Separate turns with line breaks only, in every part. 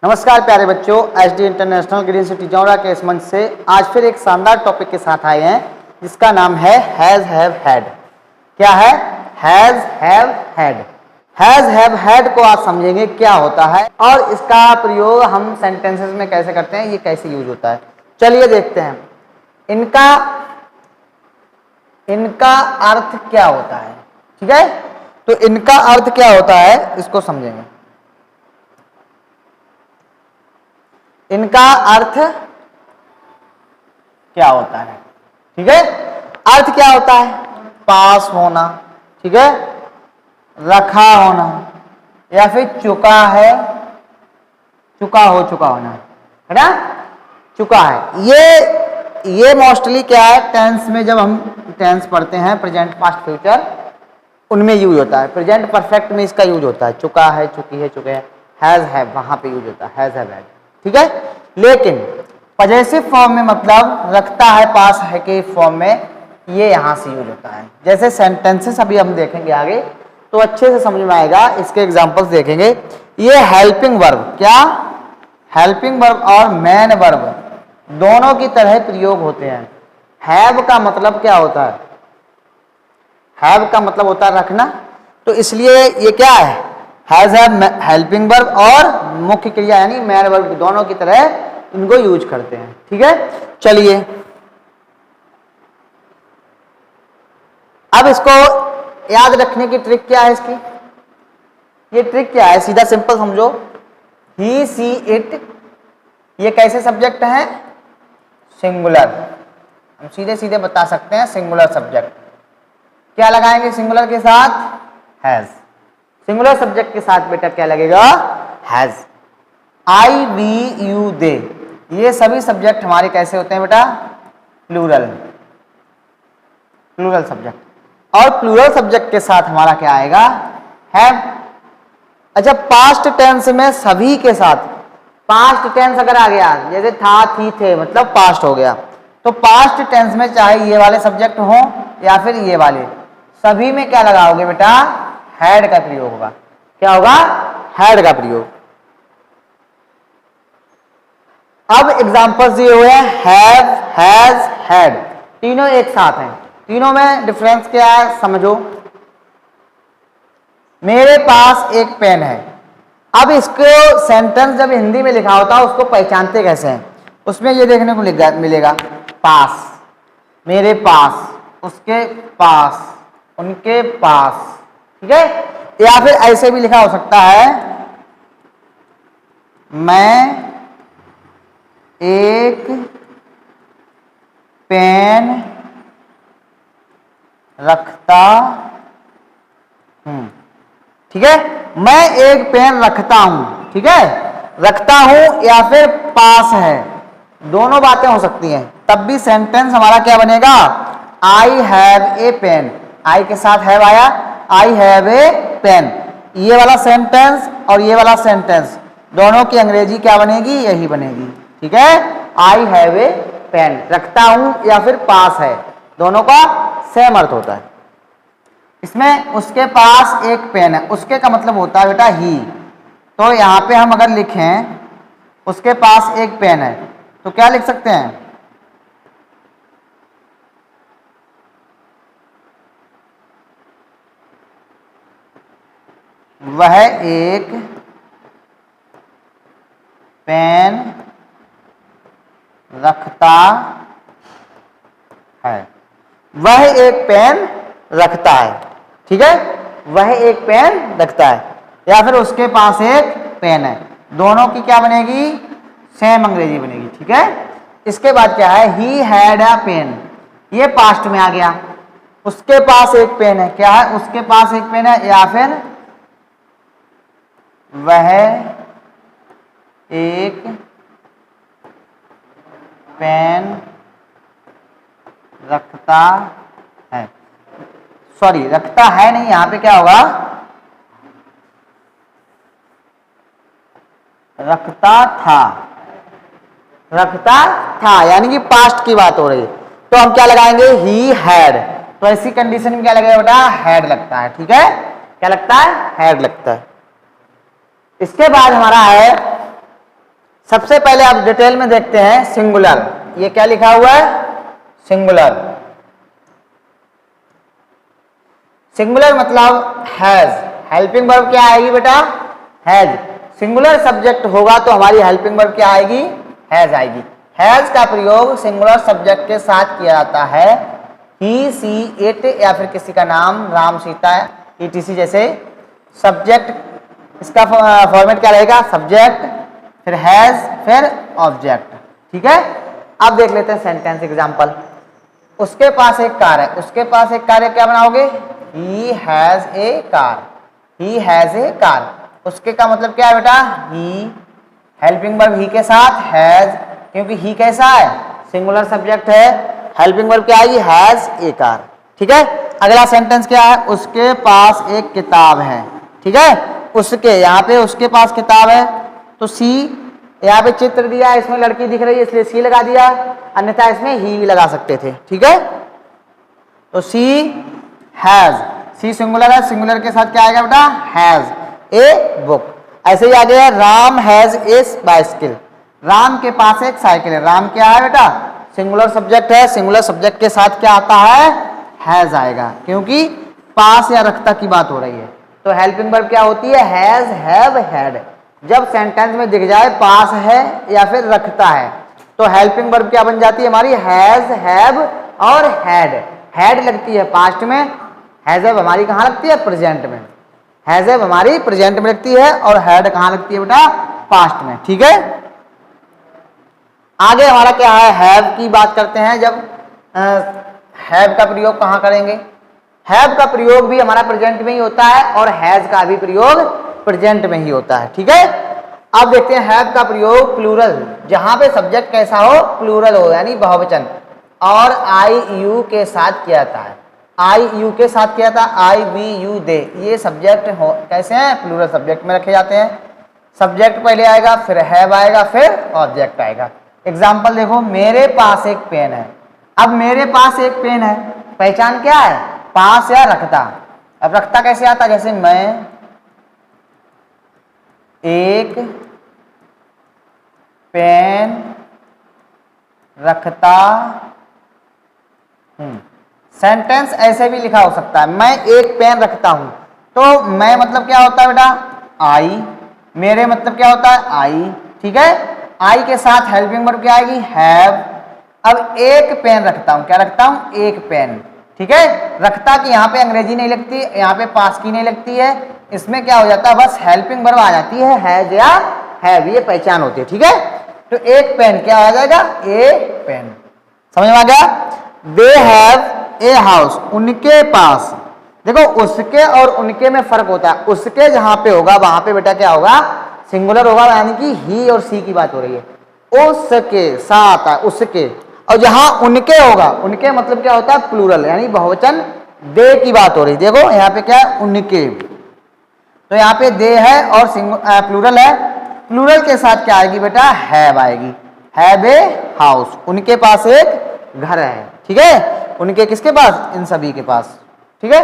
नमस्कार प्यारे बच्चों, SD international green city Jaura के इस मंच से आज फिर एक शानदार टॉपिक के साथ आए हैं जिसका नाम है हैज हैव हैड। क्या है? Has have had. Has have had को आज समझेंगे क्या होता है और इसका प्रयोग हम सेंटेंसेस में कैसे करते हैं, ये कैसे यूज होता है। चलिए देखते हैं इनका अर्थ क्या होता है। ठीक है, तो इनका अर्थ क्या होता है इसको समझेंगे। इनका अर्थ क्या होता है? ठीक है, अर्थ क्या होता है? पास होना, ठीक है, रखा होना या फिर चुका है, चुका हो चुका होना, है ना, चुका है। ये मोस्टली क्या है, टेंस में जब हम टेंस पढ़ते हैं, प्रेजेंट पास्ट फ्यूचर, उनमें यूज होता है। प्रेजेंट परफेक्ट में इसका यूज होता है, चुका है, चुकी है, चुके हैं। हैज हैव वहां पे यूज होता है, हैज हैव हैड। ठीक है, लेकिन पजेसिव फॉर्म में मतलब रखता है, पास है के फॉर्म में, ये यहां से यूज होता है। जैसे सेंटेंसेस अभी हम देखेंगे आगे तो अच्छे से समझ में आएगा, इसके एग्जांपल्स देखेंगे। ये हेल्पिंग वर्ब, क्या हेल्पिंग वर्ब और मैन वर्ब दोनों की तरह प्रयोग होते हैं। हैव का मतलब क्या होता है? हैव का मतलब होता है रखना, तो इसलिए ये क्या है, हैज हैव हेल्पिंग वर्ब और मुख्य क्रिया यानी मैन वर्ब दोनों की तरह इनको यूज करते हैं। ठीक है, चलिए अब इसको याद रखने की ट्रिक क्या है इसकी? ये ट्रिक क्या है, सीधा सिंपल समझो। ही सी इट, ये कैसे सब्जेक्ट है? सिंगुलर। हम सीधे सीधे बता सकते हैं सिंगुलर सब्जेक्ट। क्या लगाएंगे सिंगुलर के साथ? हैज। सिंगुलर सब्जेक्ट के साथ बेटा क्या लगेगा? Has. I we you they, ये सभी सब्जेक्ट हमारे कैसे होते हैं बेटा? Plural, plural subject. और प्लूरल सब्जेक्ट के साथ हमारा क्या आएगा? हैव। अच्छा, पास्ट टेंस में सभी के साथ, पास्ट टेंस अगर आ गया, जैसे था, थी, थे, मतलब पास्ट हो गया, तो पास्ट टेंस में चाहे ये वाले सब्जेक्ट हो या फिर ये वाले, सभी में क्या लगाओगे बेटा? हैड का प्रयोग होगा। क्या होगा? हैड का प्रयोग। अब एग्जांपल्स दिए हुए हैं, हैव, हैज, हैड, तीनों एक साथ हैं। तीनों में डिफरेंस क्या है समझो। मेरे पास एक पेन है। अब इसको सेंटेंस जब हिंदी में लिखा होता है उसको पहचानते कैसे हैं? उसमें ये देखने को मिलेगा, पास, मेरे पास, उसके पास, उनके पास। ठीक है, या फिर ऐसे भी लिखा हो सकता है, मैं एक पेन रखता हूं। ठीक है, मैं एक पेन रखता हूं। ठीक है, रखता हूं या फिर पास है, दोनों बातें हो सकती हैं। तब भी सेंटेंस हमारा क्या बनेगा? आई हैव ए पेन, आई के साथ हैव आया, आई हैव ए पेन। ये वाला सेंटेंस और ये वाला सेंटेंस दोनों की अंग्रेजी क्या बनेगी? यही बनेगी। ठीक है, आई हैव ए पेन, रखता हूं या फिर पास है, दोनों का सेम अर्थ होता है। इसमें उसके पास एक पेन है, उसके का मतलब होता है बेटा ही। तो यहां पे हम अगर लिखें उसके पास एक पेन है तो क्या लिख सकते हैं? वह एक पेन रखता है, वह एक पेन रखता है। ठीक है, वह एक पेन रखता है या फिर उसके पास एक पेन है, दोनों की क्या बनेगी? सेम अंग्रेजी बनेगी। ठीक है, इसके बाद क्या है? ही हैड अ पेन, ये पास्ट में आ गया। उसके पास एक पेन है, क्या है? उसके पास एक पेन है, या फिर वह एक पेन रखता है, सॉरी रखता है नहीं, यहां पे क्या होगा? रखता था, रखता था, यानी कि पास्ट की बात हो रही है, तो हम क्या लगाएंगे? He had. तो ऐसी कंडीशन में क्या लगेगा बेटा? हैड लगता है। ठीक है, क्या लगता है? हैड लगता है। इसके बाद हमारा है सबसे पहले आप डिटेल में देखते हैं सिंगुलर। ये क्या लिखा हुआ है? सिंगुलर। सिंगुलर मतलब हैज। हेल्पिंग वर्ब क्या आएगी बेटा? हैज। सिंगुलर सब्जेक्ट होगा तो हमारी हेल्पिंग वर्ब क्या आएगी? हैज आएगी। हैज का प्रयोग सिंगुलर सब्जेक्ट के साथ किया जाता है। ही, सी, इट या फिर किसी का नाम, राम, सीता, etc जैसे। सब्जेक्ट इसका फॉर्मेट क्या रहेगा? सब्जेक्ट, फिर हैज, फिर ऑब्जेक्ट। ठीक है। अब देख लेते हैं सेंटेंस एग्जांपल। उसके पास एक कार है। उसके पास एक कार है, क्या बनाओगे? He has a car. He has a car. उसके का मतलब क्या है बेटा? ही। हेल्पिंग वर्ब ही के साथ हैज, क्योंकि ही कैसा है? सिंगुलर सब्जेक्ट है। हेल्पिंग वर्ब क्या आएगी? Has a car. ठीक है। अगला सेंटेंस क्या है? उसके पास एक किताब है। ठीक है। उसके, यहाँ पे उसके पास किताब है तो सी, यहाँ पे चित्र दिया है, इसमें लड़की दिख रही है इसलिए सी लगा दिया, अन्यथा इसमें ही भी लगा सकते थे। ठीक है। तो सी हैज, सी सिंगुलर है, सिंगुलर के साथ क्या आएगा बेटा? Has a book. ऐसे ही आगे है Ram has a bicycle. Ram के पास एक साइकिल है। राम क्या है बेटा? सिंगुलर सब्जेक्ट है। सिंगुलर सब्जेक्ट के साथ क्या आता है? हैज आएगा, क्योंकि पास या रखता की बात हो रही है। तो हेल्पिंग वर्ब क्या होती है? Has, have, had. जब सेंटेंस में दिख जाए पास है या फिर रखता है तो हेल्पिंग वर्ब क्या बन जाती है हमारी? हैज, हैव और हैड। हैड लगती है पास्ट में, हैज हैव हमारी कहाँ लगती है? प्रेजेंट में। हैज हैव हमारी प्रेजेंट में लगती है और हैड कहाँ लगती है बेटा? पास्ट में। ठीक है। आगे हमारा क्या है? हैव की बात करते हैं। जब हैव का प्रयोग कहाँ करेंगे? हैव का प्रयोग भी हमारा प्रेजेंट में ही होता है और हैज का भी प्रयोग प्रेजेंट में ही होता है। ठीक है। अब देखते हैं हैव का प्रयोग प्लूरल, जहां पे सब्जेक्ट कैसा हो? प्लूरल हो, यानी बहुवचन, और आई यू के साथ किया जाता है। आई यू के साथ किया जाता है। आई, वी, यू, दे, ये सब्जेक्ट हो कैसे हैं? प्लूरल सब्जेक्ट में रखे जाते हैं। सब्जेक्ट पहले आएगा, फिर हैव आएगा, फिर ऑब्जेक्ट आएगा। एग्जाम्पल देखो, मेरे पास एक पेन है। अब मेरे पास एक पेन है, पहचान क्या है? पास या रखता। अब रखता कैसे आता? जैसे मैं एक पेन रखता हूं। सेंटेंस ऐसे भी लिखा हो सकता है, मैं एक पेन रखता हूं। तो मैं मतलब क्या होता है बेटा? आई। मेरे मतलब क्या होता है? आई। ठीक है। आई के साथ हेल्पिंग वर्ब क्या आएगी? हैव। अब एक पेन रखता हूं, क्या रखता हूं? एक पेन। ठीक है। रखता की यहाँ पे अंग्रेजी नहीं लगती, यहाँ पे पास की नहीं लगती है। इसमें क्या हो जाता है? बस हेल्पिंग वर्ब आ जाती है, हैज या हैव, ये पहचान होती है। ठीक है। तो एक पेन क्या आ जाएगा? ए पेन। समझ में आ गया? They have a house. उनके पास, देखो उसके और उनके में फर्क होता है। उसके जहां पे होगा वहां पे बेटा क्या होगा? सिंगुलर होगा, यानी कि ही और सी की बात हो रही है। उसके साथ है उसके, और जहां उनके होगा, उनके मतलब क्या होता है? प्लूरल, यानी बहुवचन दे की बात हो रही। देखो यहाँ पे क्या है? उनके। तो यहाँ पे दे है और प्लूरल है। प्लूरल के साथ क्या आएगी बेटा? हैव आएगी। हैव ए हाउस, उनके पास एक घर है। ठीक है। उनके किसके पास? इन सभी के पास। ठीक है।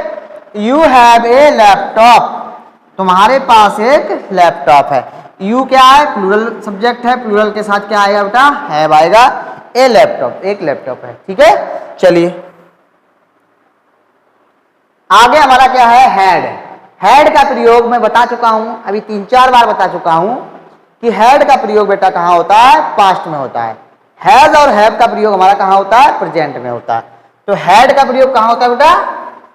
यू हैव ए लैपटॉप, तुम्हारे पास एक लैपटॉप है। यू क्या है? प्लूरल सब्जेक्ट है। प्लूरल के साथ क्या आएगा बेटा? हैव आएगा। ए लैपटॉप, एक लैपटॉप है। ठीक है। चलिए आगे हमारा क्या है? हैड। हैड का प्रयोग मैं बता चुका हूं, अभी 3-4 बार बता चुका हूं कि हैड का प्रयोग बेटा कहां होता है? पास्ट में होता है। हैज और हैव का प्रयोग हमारा कहां होता है? प्रेजेंट में होता है। तो हैड का प्रयोग कहां होता है बेटा?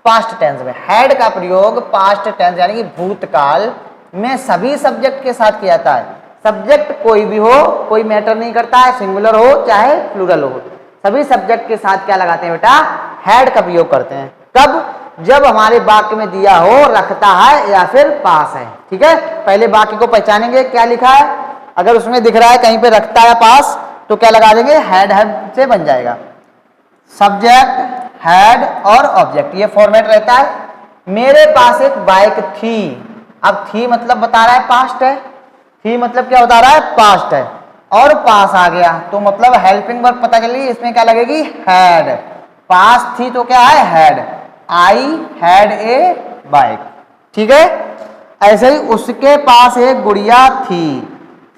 पास्ट टेंस में। हैड का प्रयोग पास्ट टेंस यानी कि भूतकाल में सभी सब्जेक्ट के साथ किया जाता है। सब्जेक्ट कोई भी हो, कोई मैटर नहीं करता है, सिंगुलर हो चाहे प्लूरल हो, सभी सब्जेक्ट के साथ क्या लगाते हैं बेटा? हैड का प्रयोग करते हैं। कब? जब हमारे वाक्य में दिया हो रखता है या फिर पास है। ठीक है। पहले वाक्य को पहचानेंगे, क्या लिखा है। अगर उसमें दिख रहा है कहीं पे रखता है पास, तो क्या लगा देंगे? हैड, हैव से बन जाएगा। सब्जेक्ट, हैड और ऑब्जेक्ट, ये फॉर्मेट रहता है। मेरे पास एक बाइक थी। अब थी मतलब बता रहा है पास्ट है। थी मतलब क्या बता रहा है? पास्ट है। और पास आ गया तो मतलब हेल्पिंग वर्ब पता चली, इसमें क्या लगेगी? हैड। पास थी तो क्या है? Had. I had a bike. ठीक है। ऐसे ही उसके पास एक गुड़िया थी।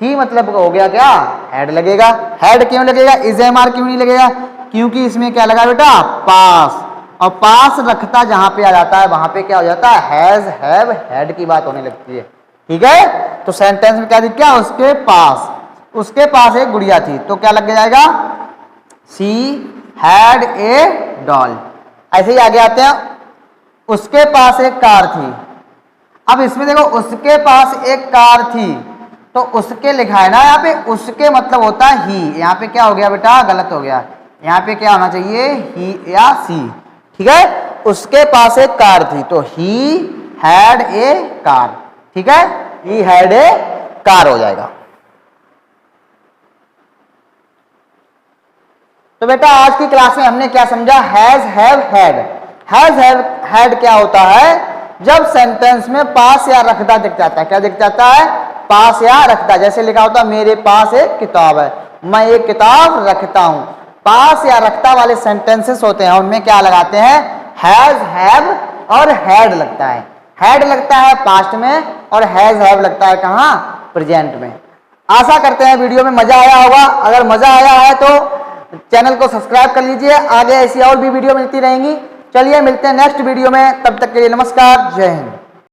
ही मतलब हो गया क्या, हैड लगेगा। हैड क्यों लगेगा, इज एम आर क्यों नहीं लगेगा, क्योंकि इसमें क्या लगा बेटा, पास, और पास रखता जहां पे आ जाता है वहां पे क्या हो जाता है, हैज हैव हैड की बात होने लगती है। ठीक है, तो सेंटेंस में क्या दिख गया, उसके पास एक गुड़िया थी, तो क्या लग जाएगा, शी हैड ए डॉल। ऐसे ही आगे आते हैं, उसके पास एक कार थी। अब इसमें देखो उसके पास एक कार थी, तो उसके लिखा है ना यहाँ पे, उसके मतलब होता है ही। यहाँ पे क्या हो गया बेटा, गलत हो गया, यहाँ पे क्या होना चाहिए, ही या सी। ठीक है, उसके पास एक कार थी, तो ही हैड ए कार। ठीक है, ही हैड ए कार हो जाएगा। तो बेटा आज की क्लास में हमने क्या समझा, has have had. Has have had क्या होता है, जब सेंटेंस में पास या रखता दिख जाता है। क्या दिख जाता है, पास या रखता। जैसे लिखा होता है मेरे पास एक किताब है, मैं एक किताब रखता हूं। पास या रखता वाले सेंटेंसेस होते हैं, उनमें क्या लगाते हैं, हैज हैव और हैड लगता है। हैड लगता है पास्ट में और हैज हैव लगता है कहां, प्रेजेंट में। आशा करते हैं वीडियो में मजा आया होगा। अगर मजा आया है तो चैनल को सब्सक्राइब कर लीजिए, आगे ऐसी और भी वीडियो मिलती रहेंगी। चलिए मिलते हैं नेक्स्ट वीडियो में, तब तक के लिए नमस्कार, जय हिंद।